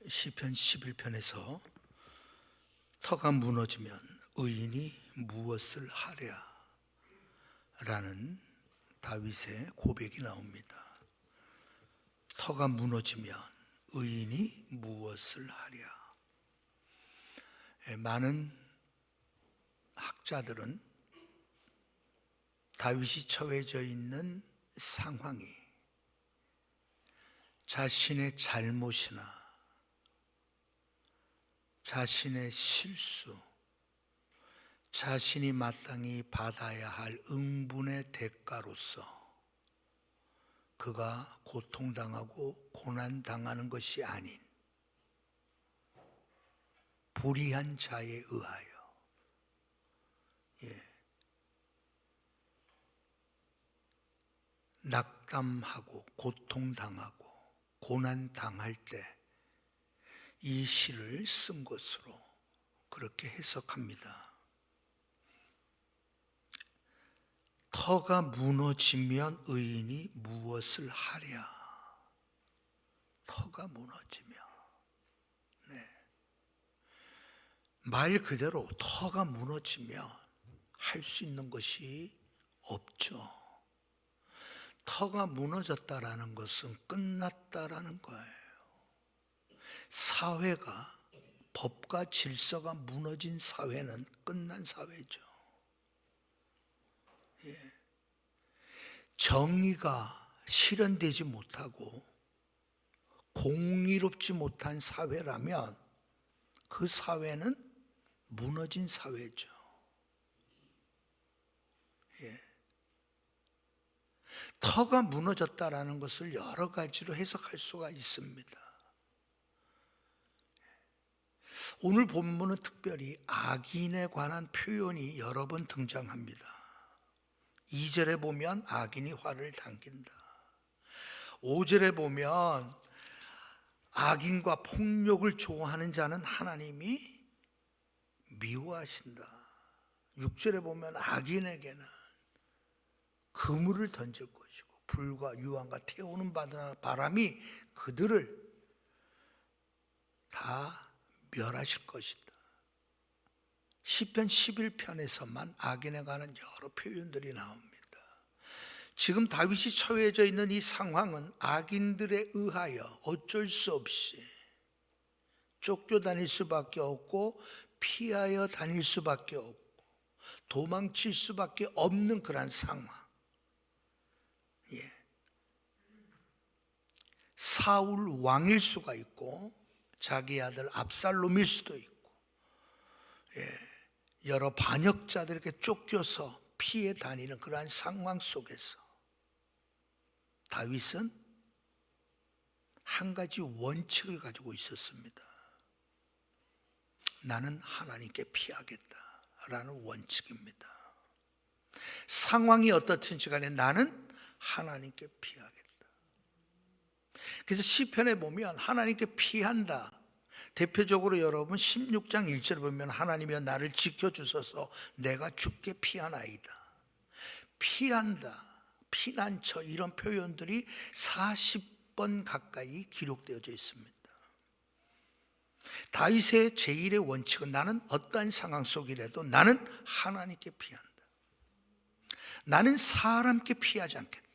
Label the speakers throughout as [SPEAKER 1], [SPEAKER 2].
[SPEAKER 1] 시편 11편에서 터가 무너지면 의인이 무엇을 하랴 라는 다윗의 고백이 나옵니다. 터가 무너지면 의인이 무엇을 하랴. 많은 학자들은 다윗이 처해져 있는 상황이 자신의 잘못이나 자신의 실수, 자신이 마땅히 받아야 할 응분의 대가로서 그가 고통당하고 고난당하는 것이 아닌 불의한 자에 의하여 낙담하고 고통당하고 고난당할 때 이 시를 쓴 것으로 그렇게 해석합니다. 터가 무너지면 의인이 무엇을 하랴. 터가 무너지면, 말 그대로 터가 무너지면 할 수 있는 것이 없죠. 터가 무너졌다라는 것은 끝났다라는 거예요. 사회가, 법과 질서가 무너진 사회는 끝난 사회죠. 정의가 실현되지 못하고 공의롭지 못한 사회라면 그 사회는 무너진 사회죠. 터가 무너졌다라는 것을 여러 가지로 해석할 수가 있습니다. 오늘 본문은 특별히 악인에 관한 표현이 여러 번 등장합니다. 2절에 보면 악인이 화를 당긴다. 5절에 보면 악인과 폭력을 좋아하는 자는 하나님이 미워하신다. 6절에 보면 악인에게는 그물을 던질 것이고 불과 유황과 태우는 바람이 그들을 다 멸하실 것이다. 시편 11편에서만 악인에 관한 여러 표현들이 나옵니다. 지금 다윗이 처해져 있는 이 상황은 악인들에 의하여 어쩔 수 없이 쫓겨다닐 수밖에 없고 피하여 다닐 수밖에 없고 도망칠 수밖에 없는 그런 상황. 사울 왕일 수가 있고 자기 아들 압살롬일 수도 있고 여러 반역자들에게 쫓겨서 피해 다니는 그러한 상황 속에서 다윗은 한 가지 원칙을 가지고 있었습니다. 나는 하나님께 피하겠다라는 원칙입니다. 상황이 어떻든지 간에 나는 하나님께 피하겠다. 그래서 시편에 보면 하나님께 피한다. 대표적으로 여러분 16장 1절을 보면 하나님이여 나를 지켜주소서 내가 주께 피하나이다. 피한다, 피난처 이런 표현들이 40번 가까이 기록되어져 있습니다. 다윗의 제1의 원칙은 나는 어떠한 상황 속이라도 나는 하나님께 피한다. 나는 사람께 피하지 않겠다.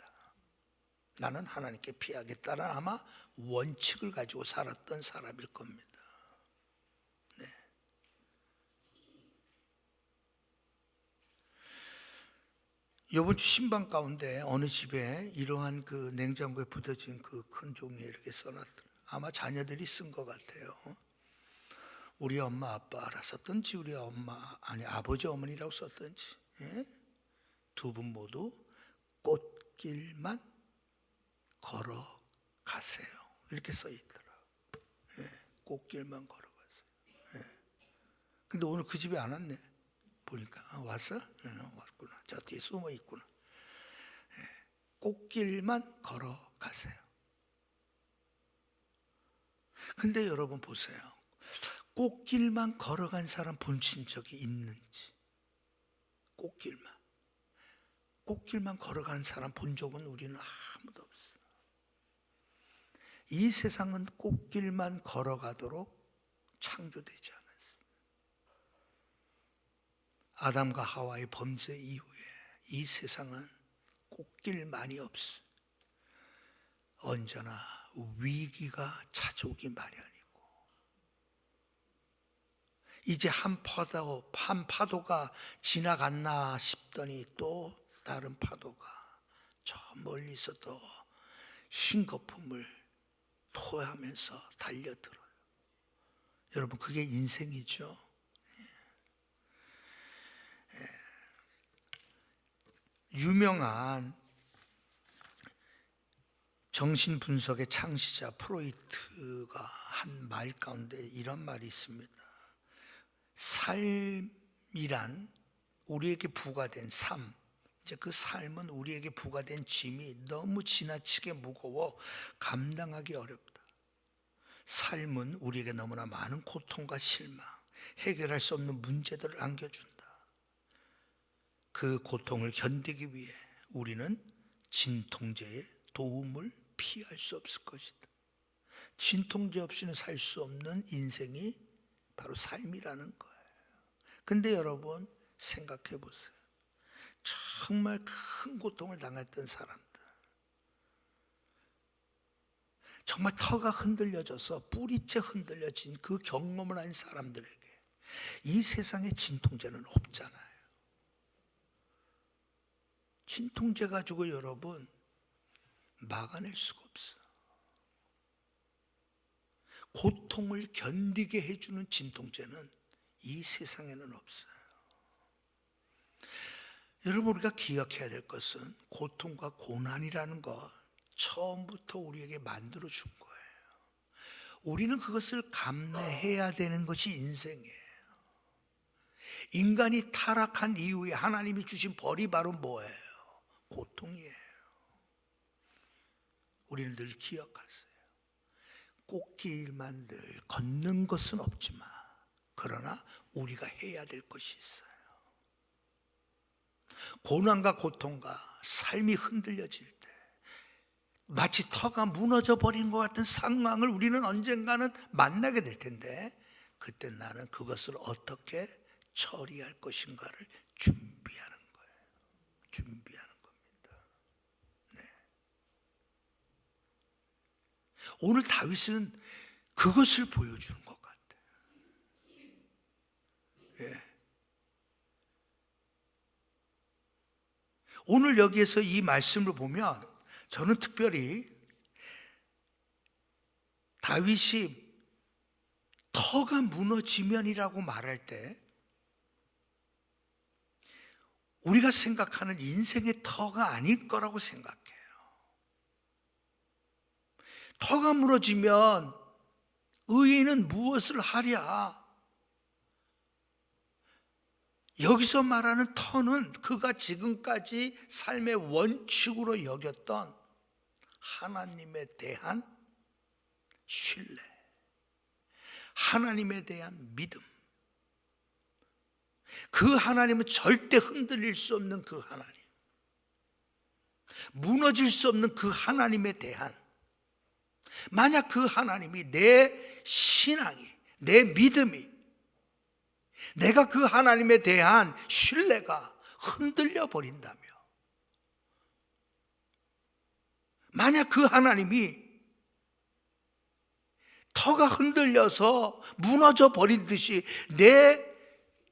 [SPEAKER 1] 나는 하나님께 피하겠다라는 아마 원칙을 가지고 살았던 사람일 겁니다. 이번 주 신방 가운데 어느 집에 이러한 그 냉장고에 붙여진 그 큰 종이에 이렇게 써놨더라고요. 아마 자녀들이 쓴 것 같아요. 우리 엄마 아빠라 썼든지 우리 엄마 아니 아버지 어머니라고 썼든지 두 분 모두 꽃길만 걸어가세요. 이렇게 써 있더라고요. 꽃길만 걸어가세요. 근데 오늘 그 집에 안 왔네. 보니까 왔어? 왔구나. 저 뒤에 숨어 있구나. 꽃길만 걸어가세요. 근데 여러분 보세요. 꽃길만 걸어간 사람 보신 적이 있는지. 꽃길만 걸어간 사람 본 적은 우리는 아무도 없어요. 이 세상은 꽃길만 걸어가도록 창조되지 않았어요. 아담과 하와의 범죄 이후에 이 세상은 꽃길만이 없어요. 언제나 위기가 찾아오기 마련이고, 이제 한 파도가 지나갔나 싶더니 또 다른 파도가 저 멀리서 또 흰 거품을 토하면서 달려들어요. 여러분, 그게 인생이죠. 유명한 정신분석의 창시자 프로이트가 한 말 가운데 이런 말이 있습니다. 삶이란 우리에게 부과된 삶, 이제 그 삶은 우리에게 부과된 짐이 너무 지나치게 무거워 감당하기 어렵다. 삶은 우리에게 너무나 많은 고통과 실망, 해결할 수 없는 문제들을 안겨준다. 그 고통을 견디기 위해 우리는 진통제의 도움을 피할 수 없을 것이다. 진통제 없이는 살 수 없는 인생이 바로 삶이라는 거예요. 근데 여러분, 생각해 보세요. 정말 큰 고통을 당했던 사람들, 정말 터가 흔들려져서 뿌리째 흔들려진 그 경험을 한 사람들에게 이 세상에 진통제는 없잖아요. 진통제 가지고 여러분 막아낼 수가 없어. 고통을 견디게 해주는 진통제는 이 세상에는 없어요. 여러분, 우리가 기억해야 될 것은 고통과 고난이라는 것 처음부터 우리에게 만들어 준 거예요. 우리는 그것을 감내해야 되는 것이 인생이에요. 인간이 타락한 이후에 하나님이 주신 벌이 바로 뭐예요? 고통이에요. 우리는 늘 기억하세요. 꽃길만 늘 걷는 것은 없지만 그러나 우리가 해야 될 것이 있어요. 고난과 고통과 삶이 흔들려질 때 마치 터가 무너져 버린 것 같은 상황을 우리는 언젠가는 만나게 될 텐데, 그때 나는 그것을 어떻게 처리할 것인가를 준비하는 거예요. 준비하는 겁니다. 네. 오늘 다윗은 그것을 보여주는 것 같아요. 예. 오늘 여기에서 이 말씀을 보면 저는 특별히 다윗이 터가 무너지면이라고 말할 때 우리가 생각하는 인생의 터가 아닐 거라고 생각해요. 터가 무너지면 의인은 무엇을 하랴? 여기서 말하는 터는 그가 지금까지 삶의 원칙으로 여겼던 하나님에 대한 신뢰, 하나님에 대한 믿음, 그 하나님은 절대 흔들릴 수 없는 그 하나님, 무너질 수 없는 그 하나님에 대한, 만약 그 하나님이 내 신앙이, 내 믿음이, 내가 그 하나님에 대한 신뢰가 흔들려 버린다며, 만약 그 하나님이 터가 흔들려서 무너져 버린 듯이 내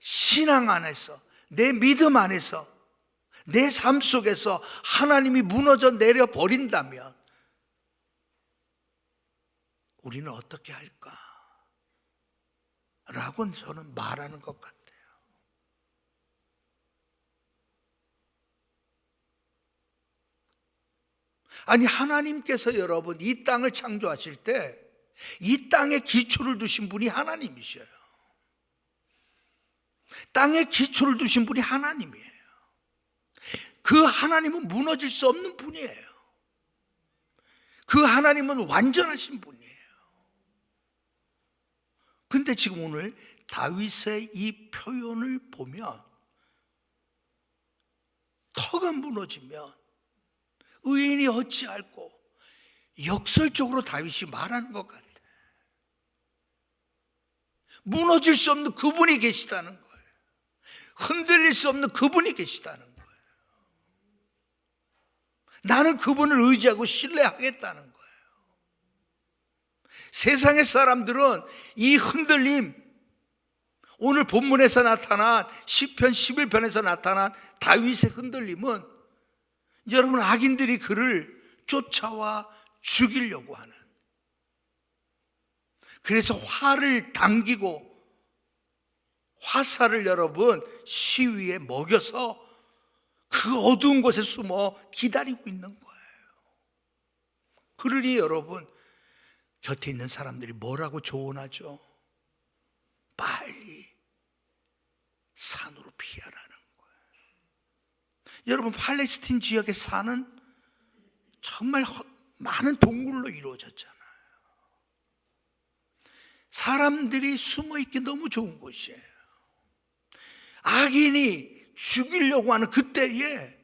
[SPEAKER 1] 신앙 안에서, 내 믿음 안에서, 내 삶 속에서 하나님이 무너져 내려 버린다면 우리는 어떻게 할까? 라고 저는 말하는 것 같아요. 아니, 하나님께서 여러분 이 땅을 창조하실 때 이 땅에 기초를 두신 분이 하나님이셔요. 땅에 기초를 두신 분이 하나님이에요. 그 하나님은 무너질 수 없는 분이에요. 그 하나님은 완전하신 분이에요. 근데 지금 오늘 다윗의 이 표현을 보면 터가 무너지면 의인이 어찌할꼬, 역설적으로 다윗이 말하는 것 같아요. 무너질 수 없는 그분이 계시다는 거예요. 흔들릴 수 없는 그분이 계시다는 거예요. 나는 그분을 의지하고 신뢰하겠다는 거예요. 세상의 사람들은 이 흔들림, 오늘 본문에서 나타난 시편 11편에서 나타난 다윗의 흔들림은 여러분, 악인들이 그를 쫓아와 죽이려고 하는, 그래서 화를 당기고 화살을 여러분 시위에 먹여서 그 어두운 곳에 숨어 기다리고 있는 거예요. 그러니 여러분, 곁에 있는 사람들이 뭐라고 조언하죠? 빨리 산으로 피하라는 거예요. 여러분, 팔레스틴 지역에 사는 정말 많은 동굴로 이루어졌잖아요. 사람들이 숨어있기 너무 좋은 곳이에요. 악인이 죽이려고 하는 그때에,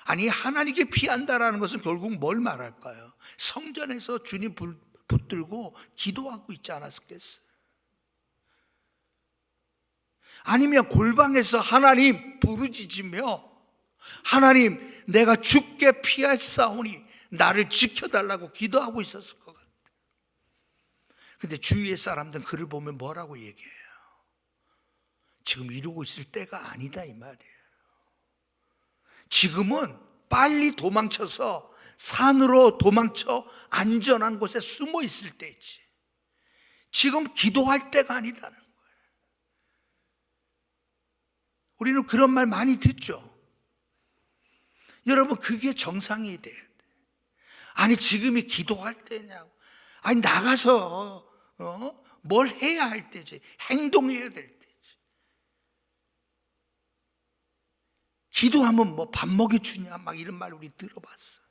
[SPEAKER 1] 아니 하나님께 피한다라는 것은 결국 뭘 말할까요? 성전에서 주님 붙들고 기도하고 있지 않았겠어요? 아니면 골방에서 하나님 부르짖으며, 하나님 내가 죽게 피하사오니 나를 지켜달라고 기도하고 있었을 것 같아요. 근데 주위의 사람들은 그를 보면 뭐라고 얘기해요? 지금 이러고 있을 때가 아니다, 이 말이에요. 지금은 빨리 도망쳐서 산으로 도망쳐 안전한 곳에 숨어 있을 때지, 지금 기도할 때가 아니다는 거예요. 우리는 그런 말 많이 듣죠. 여러분, 그게 정상이 돼야 돼. 아니 지금이 기도할 때냐고. 아니 나가서 뭘 해야 할 때지, 행동해야 될 때지. 기도하면 뭐 밥 먹여주냐 막 이런 말 우리 들어봤어.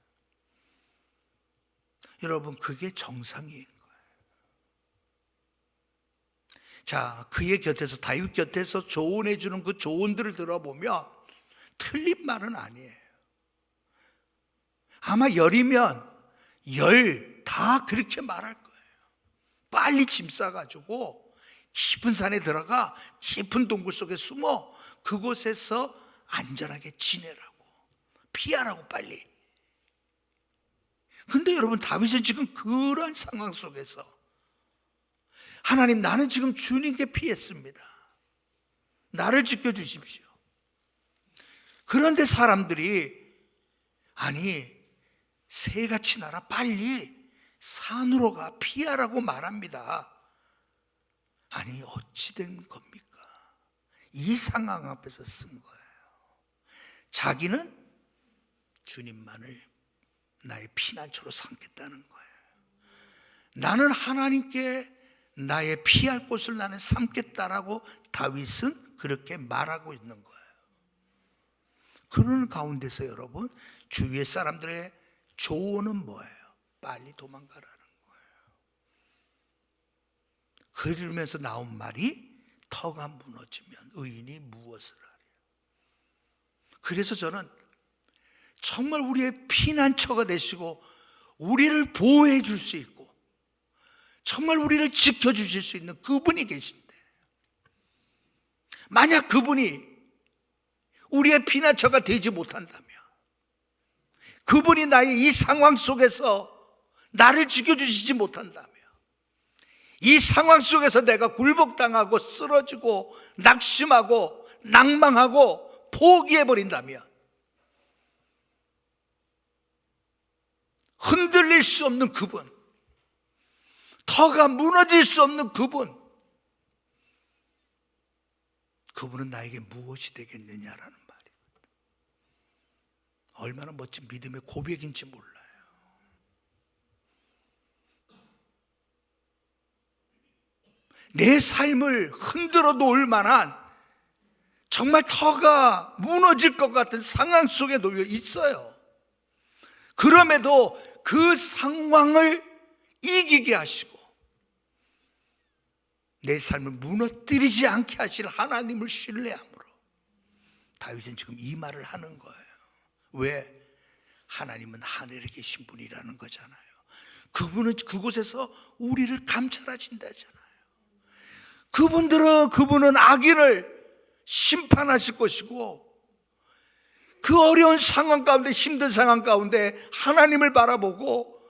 [SPEAKER 1] 여러분, 그게 정상인 거예요. 자, 그의 곁에서, 다윗 곁에서 조언해 주는 그 조언들을 들어보면 틀린 말은 아니에요. 아마 열이면 열 다 그렇게 말할 거예요. 빨리 짐 싸가지고 깊은 산에 들어가 깊은 동굴 속에 숨어 그곳에서 안전하게 지내라고, 피하라고 빨리. 근데 여러분, 다윗은 지금 그런 상황 속에서 하나님, 나는 지금 주님께 피했습니다. 나를 지켜주십시오. 그런데 사람들이, 아니 새같이 날아 빨리 산으로 가 피하라고 말합니다. 아니 어찌 된 겁니까? 이 상황 앞에서 쓴 거예요. 자기는 주님만을 나의 피난처로 삼겠다는 거예요. 나는 하나님께 나의 피할 곳을 나는 삼겠다라고 다윗은 그렇게 말하고 있는 거예요. 그런 가운데서 여러분, 주위의 사람들의 조언은 뭐예요? 빨리 도망가라는 거예요. 그러면서 나온 말이, 터가 무너지면 의인이 무엇을 하랴. 그래서 저는 정말 우리의 피난처가 되시고 우리를 보호해 줄 수 있고 정말 우리를 지켜주실 수 있는 그분이 계신데, 만약 그분이 우리의 피난처가 되지 못한다면, 그분이 나의 이 상황 속에서 나를 지켜주시지 못한다면, 이 상황 속에서 내가 굴복당하고 쓰러지고 낙심하고 낭망하고 포기해버린다면, 흔들릴 수 없는 그분, 터가 무너질 수 없는 그분, 그분은 나에게 무엇이 되겠느냐라는 말이에요. 얼마나 멋진 믿음의 고백인지 몰라요. 내 삶을 흔들어 놓을 만한 정말 터가 무너질 것 같은 상황 속에 놓여 있어요. 그럼에도 그 상황을 이기게 하시고 내 삶을 무너뜨리지 않게 하실 하나님을 신뢰함으로 다윗은 지금 이 말을 하는 거예요. 왜? 하나님은 하늘에 계신 분이라는 거잖아요. 그분은 그곳에서 우리를 감찰하신다잖아요. 그분은 악인을 심판하실 것이고, 그 어려운 상황 가운데, 힘든 상황 가운데 하나님을 바라보고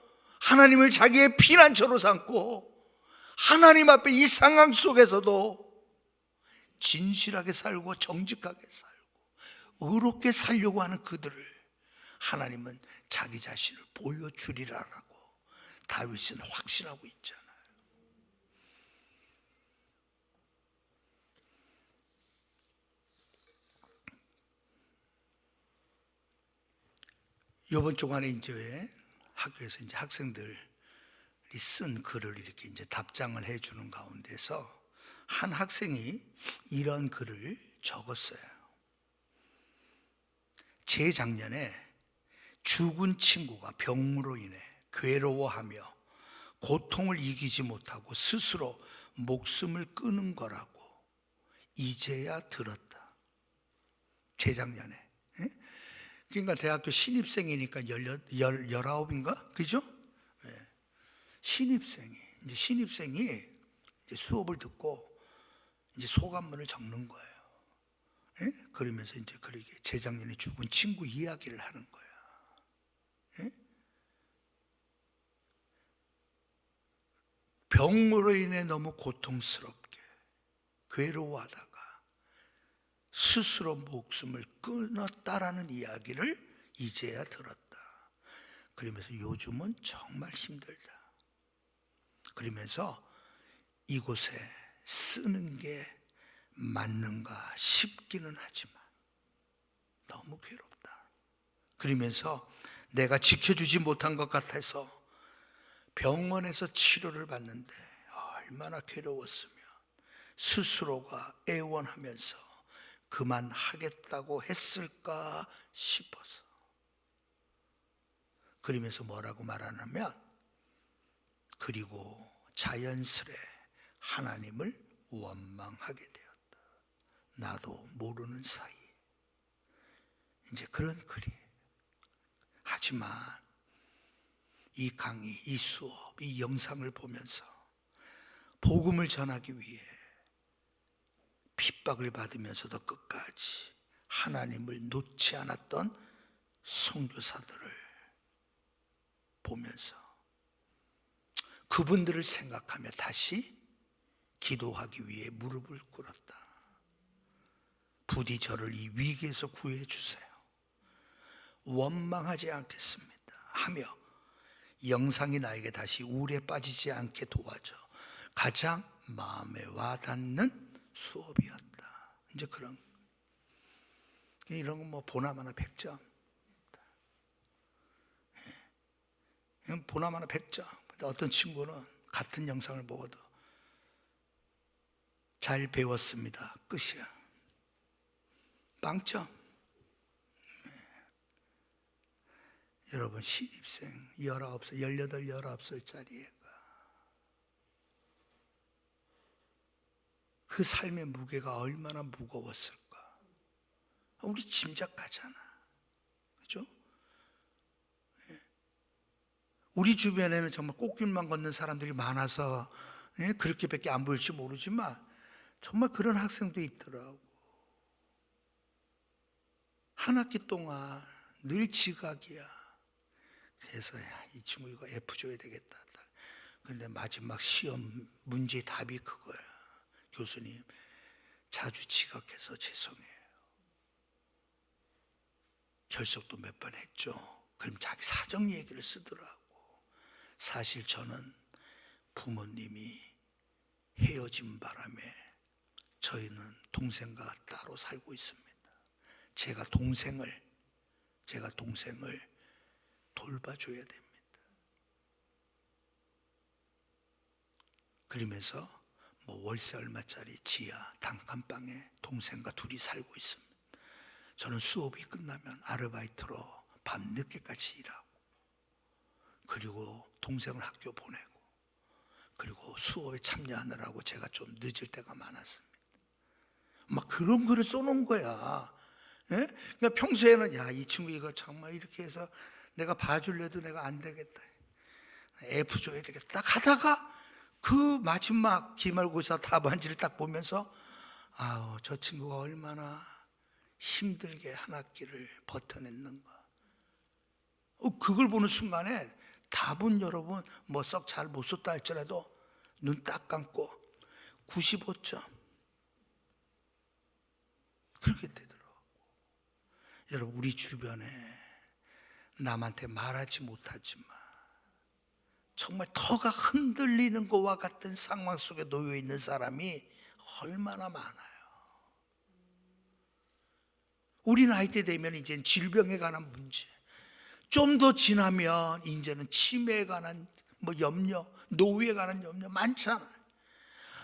[SPEAKER 1] 하나님을 자기의 피난처로 삼고 하나님 앞에 이 상황 속에서도 진실하게 살고 정직하게 살고 의롭게 살려고 하는 그들을 하나님은 자기 자신을 보여주리라라고 다윗은 확신하고 있잖아요. 이번 주간에 이제 학교에서 이제 학생들이 쓴 글을 이렇게 이제 답장을 해주는 가운데서 한 학생이 이런 글을 적었어요. 재작년에 죽은 친구가 병으로 인해 괴로워하며 고통을 이기지 못하고 스스로 목숨을 끊은 거라고 이제야 들었다. 재작년에. 그러니까 대학교 신입생이니까 19인가? 그죠? 신입생이 이제 수업을 듣고 이제 소감문을 적는 거예요. 그러면서 이제 그렇게 재작년에 죽은 친구 이야기를 하는 거야. 병으로 인해 너무 고통스럽게 괴로워하다가 스스로 목숨을 끊었다라는 이야기를 이제야 들었다. 그러면서 요즘은 정말 힘들다. 그러면서 이곳에 쓰는 게 맞는가 싶기는 하지만 너무 괴롭다. 그러면서 내가 지켜주지 못한 것 같아서 병원에서 치료를 받는데 얼마나 괴로웠으면 스스로가 애원하면서 그만하겠다고 했을까 싶어서. 그러면서 뭐라고 말하냐면, 그리고 자연스레 하나님을 원망하게 되었다. 나도 모르는 사이에. 이제 그런 글이. 하지만 이 강의, 이 수업, 이 영상을 보면서 복음을 전하기 위해 핍박을 받으면서도 끝까지 하나님을 놓지 않았던 선교사들을 보면서 그분들을 생각하며 다시 기도하기 위해 무릎을 꿇었다. 부디 저를 이 위기에서 구해 주세요. 원망하지 않겠습니다 하며 영상이 나에게 다시 우울에 빠지지 않게 도와줘 가장 마음에 와닿는 수업이었다. 이제 이런 건 뭐 보나마나 100점. 보나마나 100점. 근데 어떤 친구는 같은 영상을 보고도 잘 배웠습니다. 끝이야. 빵점. 여러분, 신입생 19살, 18, 19살짜리 애가 그 삶의 무게가 얼마나 무거웠을까? 우리 짐작하잖아. 그죠? 우리 주변에는 정말 꽃길만 걷는 사람들이 많아서 그렇게밖에 안 보일지 모르지만 정말 그런 학생도 있더라고. 한 학기 동안 늘 지각이야. 그래서 이 친구 이거 F 줘야 되겠다. 근데 마지막 시험 문제 답이 그거야. 교수님, 자주 지각해서 죄송해요. 결석도 몇 번 했죠. 그럼 자기 사정 얘기를 쓰더라고. 사실 저는 부모님이 헤어진 바람에 저희는 동생과 따로 살고 있습니다. 제가 동생을 돌봐줘야 됩니다. 그러면서 뭐 월세 얼마짜리 지하 단칸방에 동생과 둘이 살고 있습니다. 저는 수업이 끝나면 아르바이트로 밤늦게까지 일하고, 그리고 동생을 학교 보내고, 그리고 수업에 참여하느라고 제가 좀 늦을 때가 많았습니다. 막 그런 글을 써놓은 거야. 그러니까 평소에는 이 친구 이거 정말 이렇게 해서 내가 봐줄래도 내가 안 되겠다. F 줘야 되겠다. 딱 하다가 그 마지막 기말고사 답안지를 딱 보면서 아우, 저 친구가 얼마나 힘들게 한 학기를 버텨냈는가. 그걸 보는 순간에 답은 여러분 뭐 썩 잘 못 썼다 할지라도 눈 딱 감고 95점 그렇게 되더라고요. 여러분, 우리 주변에 남한테 말하지 못하지만 정말 터가 흔들리는 것과 같은 상황 속에 놓여 있는 사람이 얼마나 많아요. 우리 나이 때 되면 이제 질병에 관한 문제, 좀 더 지나면 이제는 치매에 관한 뭐 염려, 노후에 관한 염려 많잖아요.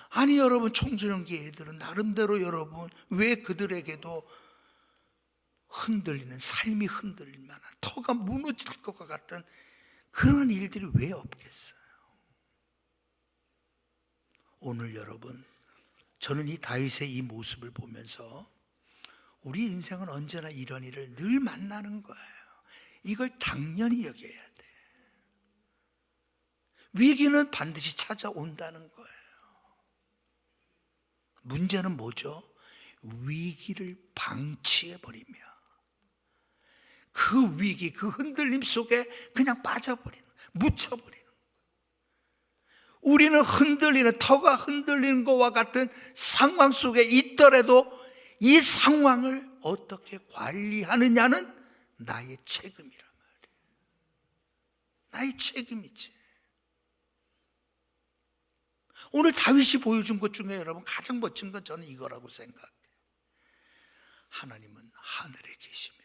[SPEAKER 1] 아니 여러분, 청소년기 애들은 나름대로 여러분 왜 그들에게도 흔들리는, 삶이 흔들릴 만한, 터가 무너질 것과 같은 그런 일들이 왜 없겠어요? 오늘 여러분, 저는 이 다윗의 이 모습을 보면서 우리 인생은 언제나 이런 일을 늘 만나는 거예요. 이걸 당연히 여겨야 돼. 위기는 반드시 찾아온다는 거예요. 문제는 뭐죠? 위기를 방치해버리며 그 위기, 그 흔들림 속에 그냥 빠져버리는, 묻혀버리는. 우리는 흔들리는, 터가 흔들리는 것과 같은 상황 속에 있더라도 이 상황을 어떻게 관리하느냐는 나의 책임이란 말이에요. 나의 책임이지. 오늘 다윗이 보여준 것 중에 여러분 가장 멋진 건 저는 이거라고 생각해요. 하나님은 하늘에 계십니다.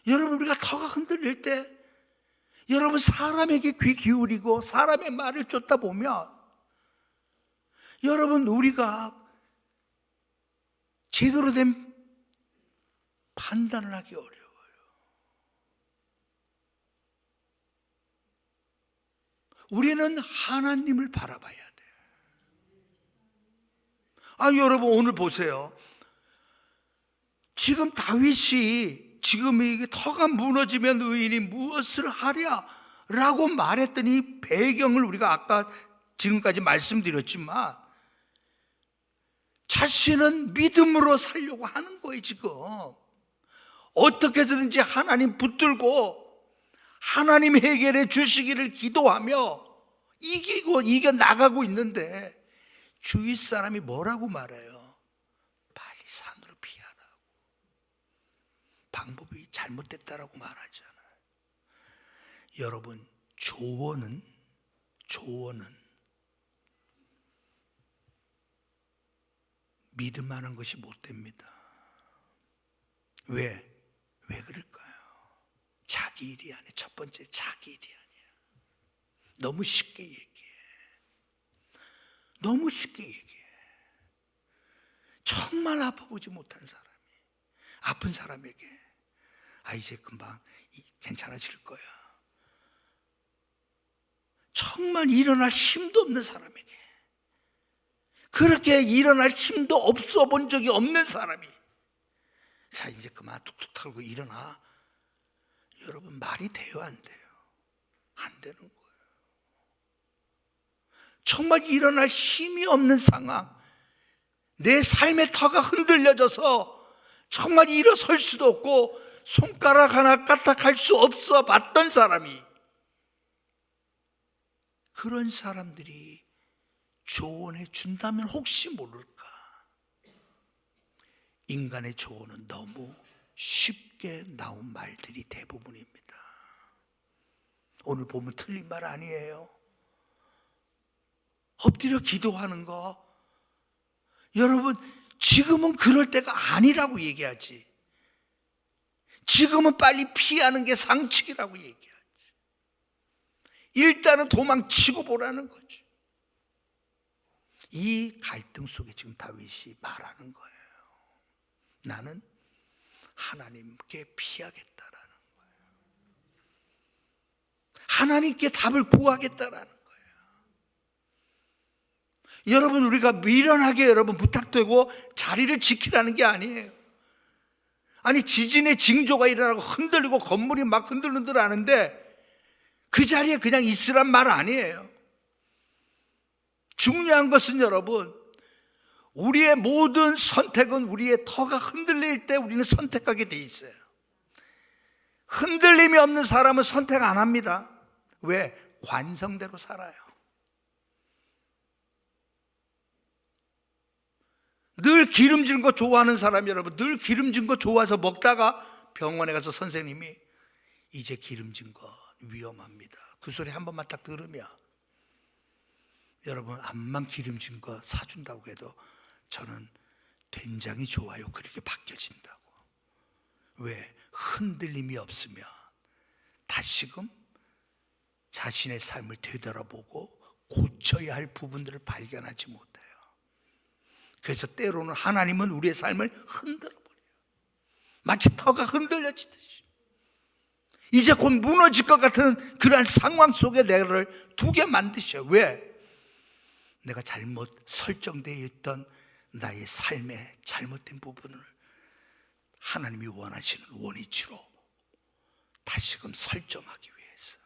[SPEAKER 1] 여러분, 우리가 터가 흔들릴 때 여러분 사람에게 귀 기울이고 사람의 말을 쫓다 보면 여러분 우리가 제대로 된 판단을 하기 어려워요. 우리는 하나님을 바라봐야 돼요. 여러분 오늘 보세요. 지금 다윗이 지금 이게 터가 무너지면 의인이 무엇을 하랴? 라고 말했더니 배경을 우리가 아까 지금까지 말씀드렸지만 자신은 믿음으로 살려고 하는 거예요. 지금 어떻게 해서든지 하나님 붙들고 하나님 해결해 주시기를 기도하며 이겨나가고 있는데 주위 사람이 뭐라고 말해요? 빨리 산으로 피하라고. 방법이 잘못됐다라고 말하잖아요. 여러분, 조언은 믿을 만한 것이 못 됩니다. 왜 그럴까요? 자기 일이 아니야. 첫 번째, 자기 일이 아니야. 너무 쉽게 얘기해. 정말 아파보지 못한 사람이 아픈 사람에게 이제 금방 괜찮아질 거야. 정말 일어날 힘도 없는 사람에게, 그렇게 일어날 힘도 없어 본 적이 없는 사람이 자 이제 그만 툭툭 털고 일어나. 여러분, 말이 돼요, 안 돼요? 안 되는 거예요. 정말 일어날 힘이 없는 상황, 내 삶의 터가 흔들려져서 정말 일어설 수도 없고 손가락 하나 까딱할 수 없어 봤던 사람이, 그런 사람들이 조언해 준다면 혹시 모를까? 인간의 조언은 너무 쉽게 나온 말들이 대부분입니다. 오늘 보면 틀린 말 아니에요. 엎드려 기도하는 거, 여러분 지금은 그럴 때가 아니라고 얘기하지. 지금은 빨리 피하는 게 상책이라고 얘기하지. 일단은 도망치고 보라는 거죠. 이 갈등 속에 지금 다윗이 말하는 거예요. 나는 하나님께 피하겠다라는 거예요. 하나님께 답을 구하겠다라는 거예요. 여러분, 우리가 미련하게 여러분 부탁되고 자리를 지키라는 게 아니에요. 아니 지진의 징조가 일어나고 흔들리고 건물이 막 흔들흔들 하는데 그 자리에 그냥 있으란 말 아니에요. 중요한 것은 여러분, 우리의 모든 선택은 우리의 터가 흔들릴 때 우리는 선택하게 돼 있어요. 흔들림이 없는 사람은 선택 안 합니다. 왜? 관성대로 살아요. 늘 기름진 거 좋아하는 사람 여러분, 늘 기름진 거 좋아서 먹다가 병원에 가서 선생님이 이제 기름진 거 위험합니다. 그 소리 한 번만 딱 들으면 여러분, 암만 기름진 거 사준다고 해도 저는 된장이 좋아요, 그렇게 바뀌어진다고. 왜? 흔들림이 없으면 다시금 자신의 삶을 되돌아보고 고쳐야 할 부분들을 발견하지 못해요. 그래서 때로는 하나님은 우리의 삶을 흔들어버려요. 마치 터가 흔들려지듯이. 이제 곧 무너질 것 같은 그러한 상황 속에 내를 두게 만드셔요. 왜? 내가 잘못 설정되어 있던 나의 삶의 잘못된 부분을 하나님이 원하시는 원위치로 다시금 설정하기 위해서.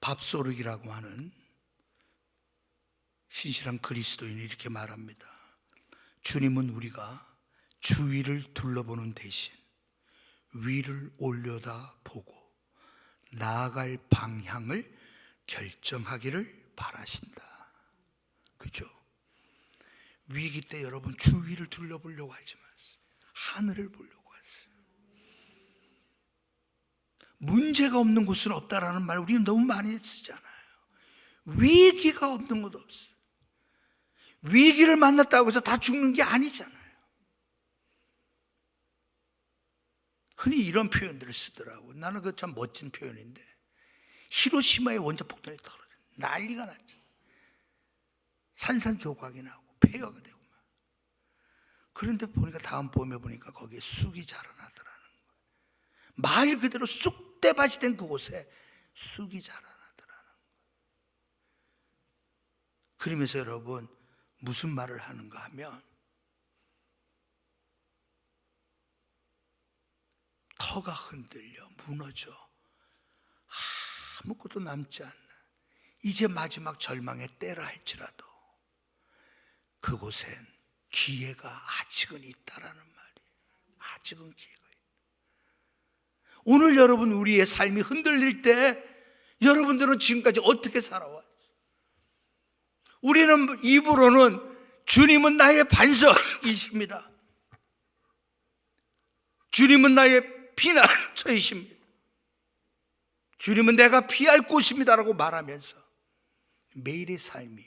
[SPEAKER 1] 밥소르기라고 하는 신실한 그리스도인이 이렇게 말합니다. 주님은 우리가 주위를 둘러보는 대신 위를 올려다 보고 나아갈 방향을 결정하기를 바라신다. 그죠? 위기 때 여러분 주위를 둘러보려고 하지 마세요. 하늘을 보려고 하세요. 문제가 없는 곳은 없다라는 말 우리는 너무 많이 쓰잖아요. 위기가 없는 곳 없어요. 위기를 만났다고 해서 다 죽는 게 아니잖아요. 흔히 이런 표현들을 쓰더라고. 나는 그거 참 멋진 표현인데, 히로시마의 원자폭탄이 떨어져 난리가 났죠. 산산조각이 나고 폐허가 되고 막. 그런데 보니까 다음 봄에 보니까 거기에 쑥이 자라나더라는 거예요. 말 그대로 쑥대밭이 된 그곳에 쑥이 자라나더라는 거예요. 그러면서 여러분 무슨 말을 하는가 하면, 터가 흔들려 무너져 아무것도 남지 않는 이제 마지막 절망의 때라 할지라도 그곳엔 기회가 아직은 있다라는 말이에요. 아직은 기회가 있다. 오늘 여러분 우리의 삶이 흔들릴 때 여러분들은 지금까지 어떻게 살아왔어요? 우리는 입으로는 주님은 나의 반석이십니다, 주님은 나의 피난처이십니다, 주님은 내가 피할 곳입니다라고 말하면서 매일의 삶이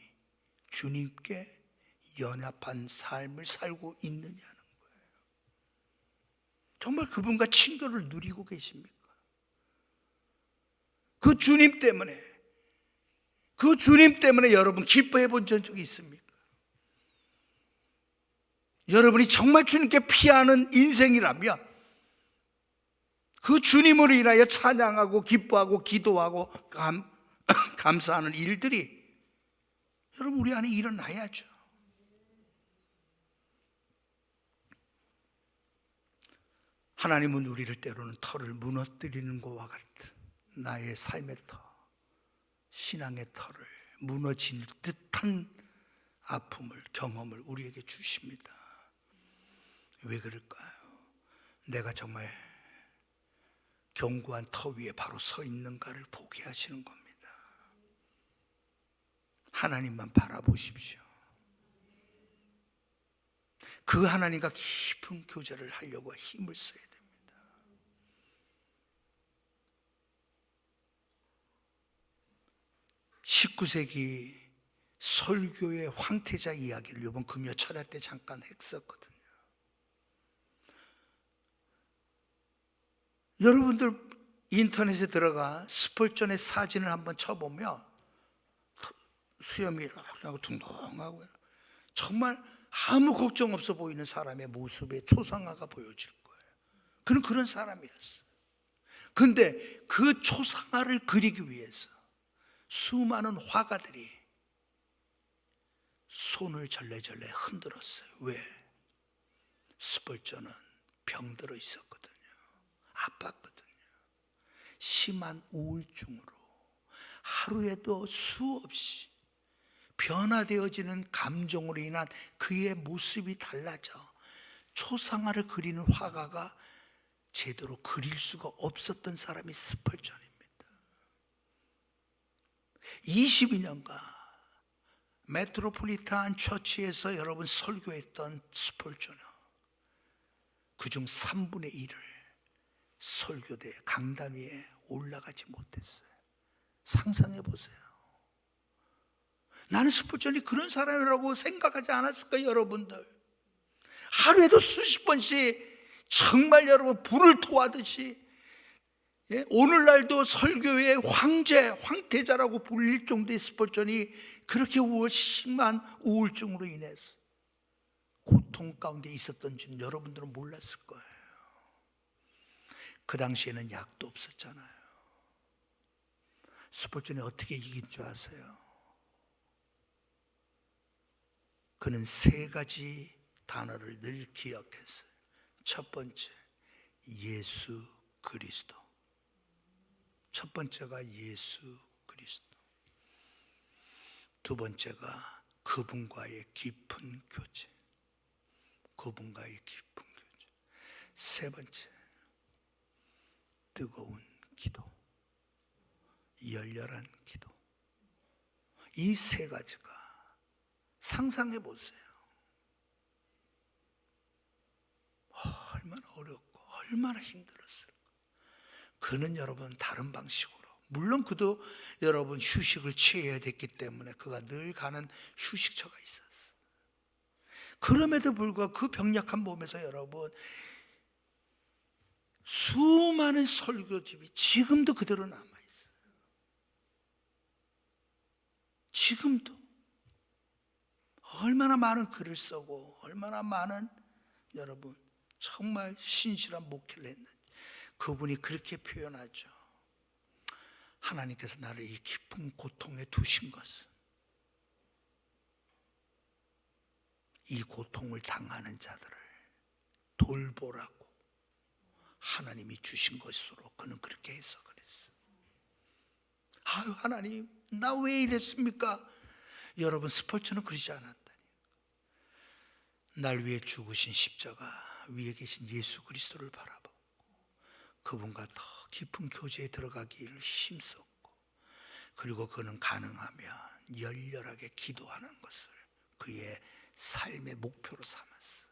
[SPEAKER 1] 주님께 연합한 삶을 살고 있느냐는 거예요. 정말 그분과 친교를 누리고 계십니까? 그 주님 때문에 여러분 기뻐해 본 적이 있습니까? 여러분이 정말 주님께 피하는 인생이라면 그 주님으로 인하여 찬양하고 기뻐하고 기도하고 감사하는 일들이 여러분 우리 안에 일어나야죠. 하나님은 우리를 때로는 터를 무너뜨리는 것과 같은 나의 삶의 터, 신앙의 터를 무너질 듯한 아픔을, 경험을 우리에게 주십니다. 왜 그럴까요? 내가 정말 견고한 터 위에 바로 서 있는가를 보게 하시는 겁니다. 하나님만 바라보십시오. 그 하나님과 깊은 교제를 하려고 힘을 써야 됩니다. (19세기) 설교의 황태자 이야기를 이번 금요 철야 때 잠깐 했었거든요. 여러분들 인터넷에 들어가 스폴전의 사진을 한번 쳐보면 수염이 이렇게 둥둥하고 정말 아무 걱정 없어 보이는 사람의 모습에 초상화가 보여질 거예요. 그는 그런 사람이었어요. 그런데 그 초상화를 그리기 위해서 수많은 화가들이 손을 절레절레 흔들었어요. 왜? 스펄전은 병들어 있었거든요. 아팠거든요. 심한 우울증으로 하루에도 수없이 변화되어지는 감정으로 인한 그의 모습이 달라져 초상화를 그리는 화가가 제대로 그릴 수가 없었던 사람이 스펄전입니다. 22년간 메트로폴리탄 처치에서 여러분 설교했던 스펄전은 그중 3분의 1을 설교대 강단 위에 올라가지 못했어요. 상상해 보세요. 나는 스펄전이 그런 사람이라고 생각하지 않았을까요, 여러분들? 하루에도 수십 번씩 정말 여러분 불을 토하듯이, 오늘날도 설교의 황제, 황태자라고 불릴 정도의 스펄전이 그렇게 심한 우울증으로 인해서 고통 가운데 있었던 줄 여러분들은 몰랐을 거예요. 그 당시에는 약도 없었잖아요. 스펄전이 어떻게 이긴 줄 아세요? 그는 3가지 단어를 늘 기억했어요. 첫 번째, 예수 그리스도. 첫 번째가 예수 그리스도. 두 번째가 그분과의 깊은 교제. 그분과의 깊은 교제. 세 번째, 뜨거운 기도. 열렬한 기도. 이 3가지가 상상해 보세요. 얼마나 어렵고 얼마나 힘들었을까. 그는 여러분 다른 방식으로, 물론 그도 여러분 휴식을 취해야 됐기 때문에 그가 늘 가는 휴식처가 있었어. 그럼에도 불구하고 그 병약한 몸에서 여러분 수많은 설교집이 지금도 그대로 남아있어요. 지금도 얼마나 많은 글을 쓰고 얼마나 많은 여러분 정말 신실한 목회를 했는지 그분이 그렇게 표현하죠. 하나님께서 나를 이 깊은 고통에 두신 것은 이 고통을 당하는 자들을 돌보라고 하나님이 주신 것으로 그는 그렇게 해석을 했어요. 아유, 하나님, 나 왜 이랬습니까? 여러분, 스펄전은 그러지 않았다니. 날 위해 죽으신 십자가 위에 계신 예수 그리스도를 바라보고 그분과 더 깊은 교제에 들어가기를 힘썼고, 그리고 그는 가능하면 열렬하게 기도하는 것을 그의 삶의 목표로 삼았어요.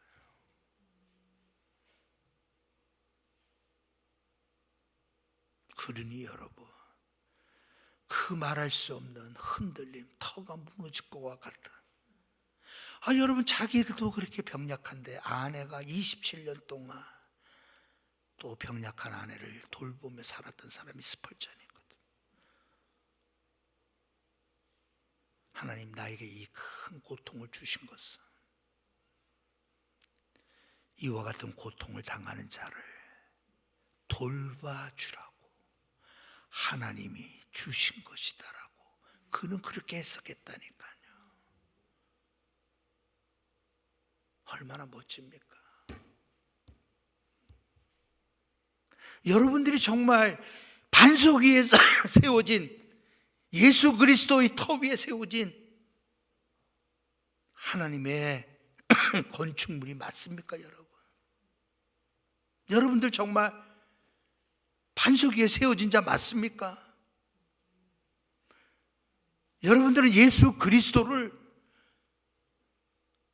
[SPEAKER 1] 그러니 여러분, 그 말할 수 없는 흔들림, 터가 무너질 것과 같은, 여러분 자기도 그렇게 병약한데 아내가 27년 동안 또 병약한 아내를 돌보며 살았던 사람이 스펄전이거든. 하나님, 나에게 이 큰 고통을 주신 것은 이와 같은 고통을 당하는 자를 돌봐주라고 하나님이 주신 것이다라고 그는 그렇게 해석했다니까요. 얼마나 멋집니까? 여러분들이 정말 반석 위에 세워진, 예수 그리스도의 터 위에 세워진 하나님의 건축물이 맞습니까, 여러분? 여러분들 정말 반석 위에 세워진 자 맞습니까? 여러분들은 예수 그리스도를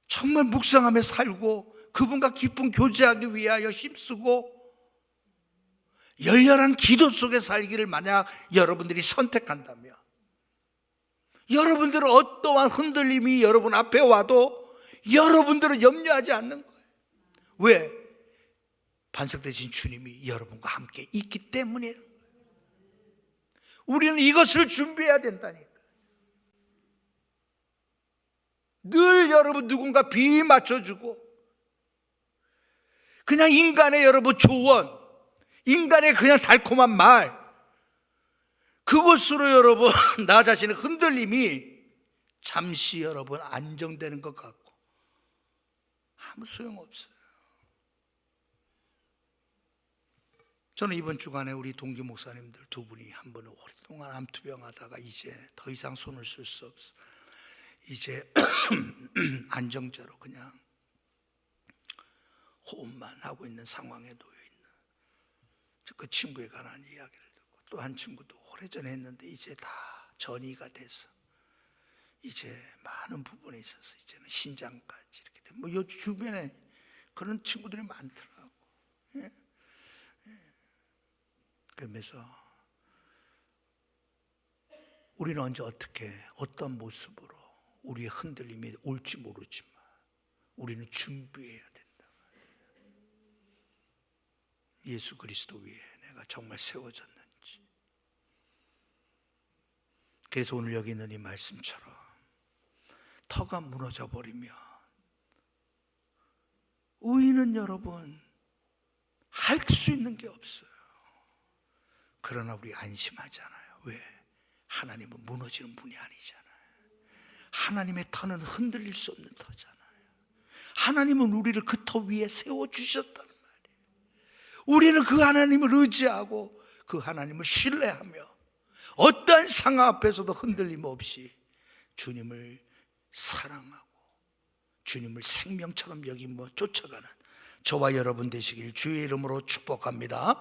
[SPEAKER 1] 정말 묵상하며 살고 그분과 깊은 교제하기 위하여 힘쓰고 열렬한 기도 속에 살기를 만약 여러분들이 선택한다면, 여러분들은 어떠한 흔들림이 여러분 앞에 와도 여러분들은 염려하지 않는 거예요. 왜? 반석 되신 주님이 여러분과 함께 있기 때문이에요. 우리는 이것을 준비해야 된다니까. 늘 여러분 누군가 비 맞춰주고 그냥 인간의 여러분 조언, 인간의 그냥 달콤한 말, 그것으로 여러분 나 자신의 흔들림이 잠시 여러분 안정되는 것 같고 아무 소용없어요. 저는 이번 주간에 우리 동기 목사님들 두 분이 한 분은 오랫동안 암투병 하다가 이제 더 이상 손을 쓸 수 없어. 이제 안정자로 그냥 호흡만 하고 있는 상황에 놓여 있는 그 친구에 관한 이야기를 듣고, 또 한 친구도 오래전에 했는데 이제 다 전이가 돼서 이제 많은 부분에 있어서 이제는 신장까지 이렇게 돼. 뭐 요 주변에 그런 친구들이 많더라고. 예? 그러면서 우리는 언제 어떻게 어떤 모습으로 우리의 흔들림이 올지 모르지만 우리는 준비해야 된다. 예수 그리스도 위에 내가 정말 세워졌는지. 그래서 오늘 여기 있는 이 말씀처럼 터가 무너져 버리면 의인은 여러분 할 수 있는 게 없어요. 그러나 우리 안심하잖아요. 왜? 하나님은 무너지는 분이 아니잖아요. 하나님의 터는 흔들릴 수 없는 터잖아요. 하나님은 우리를 그 터 위에 세워주셨단 말이에요. 우리는 그 하나님을 의지하고 그 하나님을 신뢰하며 어떠한 상황 앞에서도 흔들림 없이 주님을 사랑하고 주님을 생명처럼 여기며 쫓아가는 저와 여러분 되시길 주의 이름으로 축복합니다.